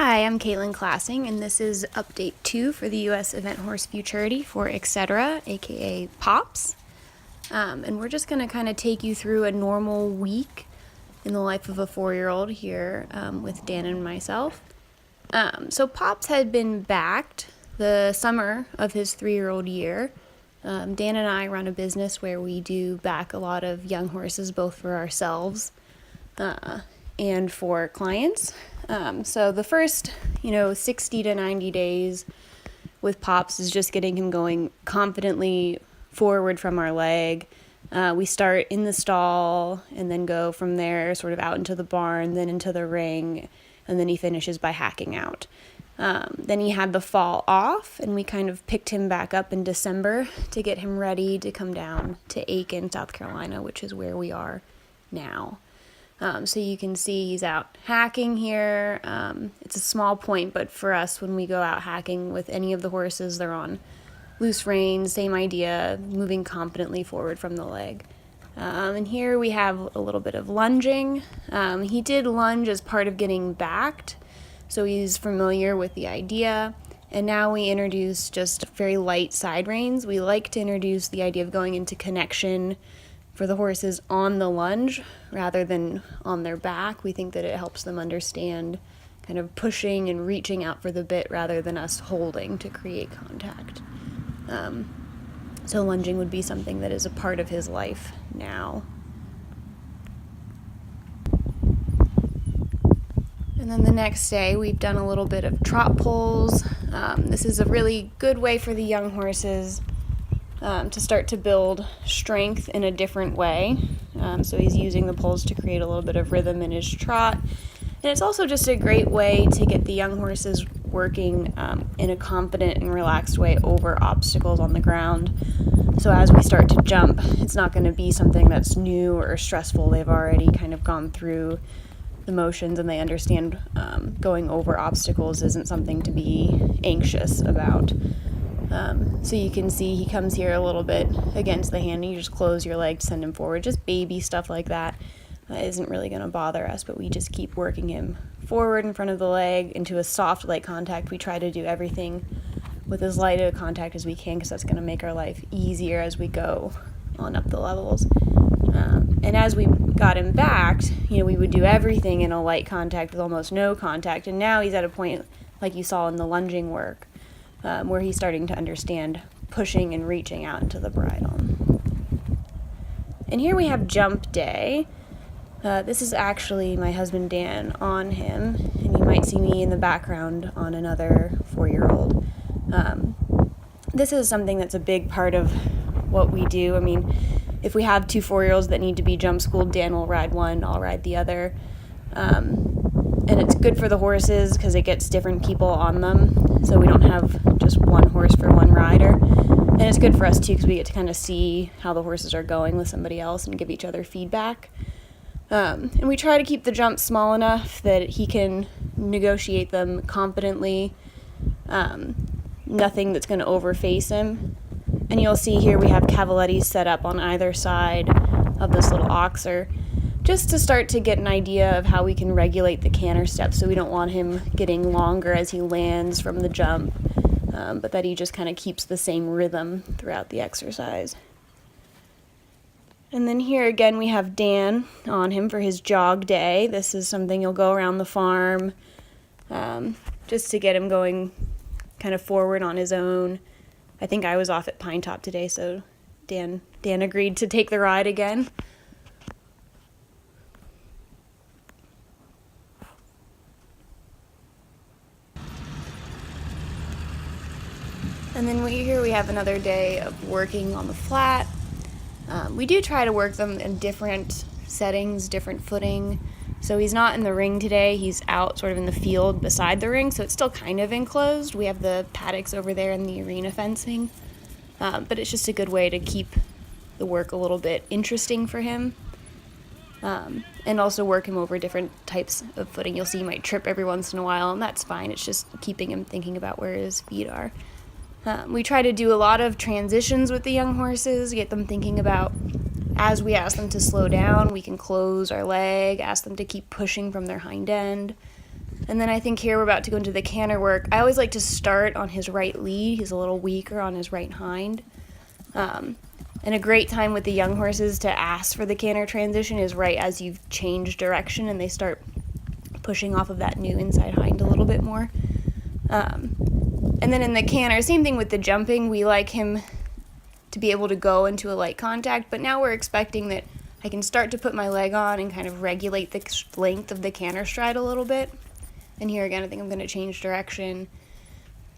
Hi, I'm Caitlin Classing, and this is update 2 for the US Event Horse Futurity for Etc., aka POPs. And we're just going to kind of take you through a normal week in the life of a 4-year-old here with Dan and myself. So POPs had been backed the summer of his 3-year-old year. Dan and I run a business where we do back a lot of young horses, both for ourselves and for clients. So the first, 60 to 90 days with Pops is just getting him going confidently forward from our leg. We start in the stall and then go from there sort of out into the barn, then into the ring, and then he finishes by hacking out. Then he had the fall off, and we kind of picked him back up in December to get him ready to come down to Aiken, South Carolina, which is where we are now. So you can see he's out hacking here. It's a small point, but for us, when we go out hacking with any of the horses, they're on loose reins, same idea, moving confidently forward from the leg. And here we have a little bit of lunging. He did lunge as part of getting backed, so he's familiar with the idea. And now we introduce just very light side reins. We like to introduce the idea of going into connection for the horses on the lunge rather than on their back. We think that it helps them understand kind of pushing and reaching out for the bit rather than us holding to create contact. So lunging would be something that is a part of his life now. And then the next day, we've done a little bit of trot pulls. This is a really good way for the young horses to start to build strength in a different way. So he's using the pulls to create a little bit of rhythm in his trot. And it's also just a great way to get the young horses working in a confident and relaxed way over obstacles on the ground. So as we start to jump, it's not going to be something that's new or stressful. They've already kind of gone through the motions and they understand going over obstacles isn't something to be anxious about. So you can see he comes here a little bit against the hand. You just close your leg to send him forward. Just baby stuff like that isn't really going to bother us, but we just keep working him forward in front of the leg into a soft leg contact. We try to do everything with as light a contact as we can because that's going to make our life easier as we go on up the levels. And as we got him backed, we would do everything in a light contact with almost no contact. And now he's at a point, like you saw in the lunging work, where he's starting to understand pushing and reaching out into the bridle. And here we have jump day. This is actually my husband Dan on him, and you might see me in the background on another 4-year-old. This is something that's a big part of what we do. I mean, if we have 2 4-year-olds that need to be jump schooled, Dan will ride one, I'll ride the other. And it's good for the horses because it gets different people on them, so we don't have just one horse for one rider. And it's good for us too because we get to kind of see how the horses are going with somebody else and give each other feedback. And we try to keep the jumps small enough that he can negotiate them confidently. Nothing that's going to overface him. And you'll see here we have cavalettis set up on either side of this little oxer, just to start to get an idea of how we can regulate the canter step so we don't want him getting longer as he lands from the jump, but that he just kind of keeps the same rhythm throughout the exercise. And then here again we have Dan on him for his jog day. This is something he'll go around the farm just to get him going kind of forward on his own. I think I was off at Pine Top today, so Dan agreed to take the ride again. And then here we have another day of working on the flat. We do try to work them in different settings, different footing. So he's not in the ring today. He's out sort of in the field beside the ring, so it's still kind of enclosed. We have the paddocks over there and the arena fencing. But it's just a good way to keep the work a little bit interesting for him. And also work him over different types of footing. You'll see he might trip every once in a while, and that's fine. It's just keeping him thinking about where his feet are. We try to do a lot of transitions with the young horses, get them thinking about as we ask them to slow down, we can close our leg, ask them to keep pushing from their hind end. And then I think here we're about to go into the canter work. I always like to start on his right lead. He's a little weaker on his right hind. And a great time with the young horses to ask for the canter transition is right as you've changed direction and they start pushing off of that new inside hind a little bit more. And then in the canter, same thing with the jumping. We like him to be able to go into a light contact, but now we're expecting that I can start to put my leg on and kind of regulate the length of the canter stride a little bit. And here again, I think I'm going to change direction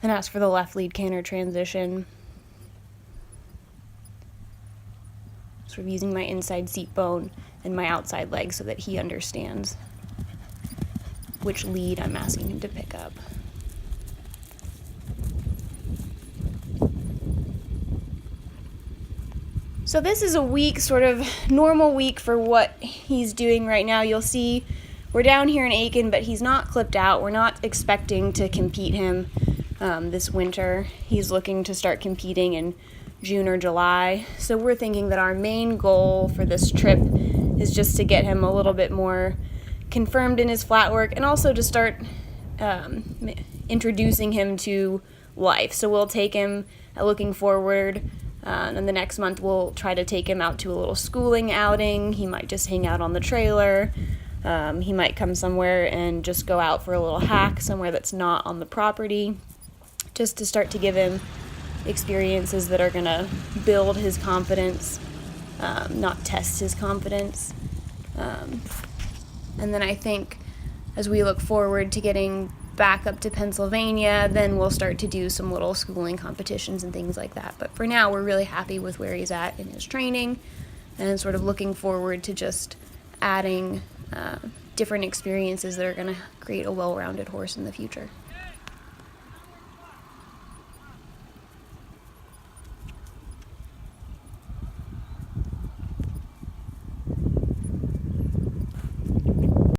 and ask for the left lead canter transition. Sort of using my inside seat bone and my outside leg so that he understands which lead I'm asking him to pick up. So this is a week, sort of normal week for what he's doing right now. You'll see we're down here in Aiken, but he's not clipped out. We're not expecting to compete him this winter. He's looking to start competing in June or July. So we're thinking that our main goal for this trip is just to get him a little bit more confirmed in his flat work and also to start introducing him to life. So we'll take him looking forward. And the next month we'll try to take him out to a little schooling outing. He might just hang out on the trailer. He might come somewhere and just go out for a little hack somewhere that's not on the property, just to start to give him experiences that are going to build his confidence, not test his confidence. And then I think as we look forward to getting back up to Pennsylvania, then we'll start to do some little schooling competitions and things like that. But for now, we're really happy with where he's at in his training and sort of looking forward to just adding different experiences that are going to create a well-rounded horse in the future.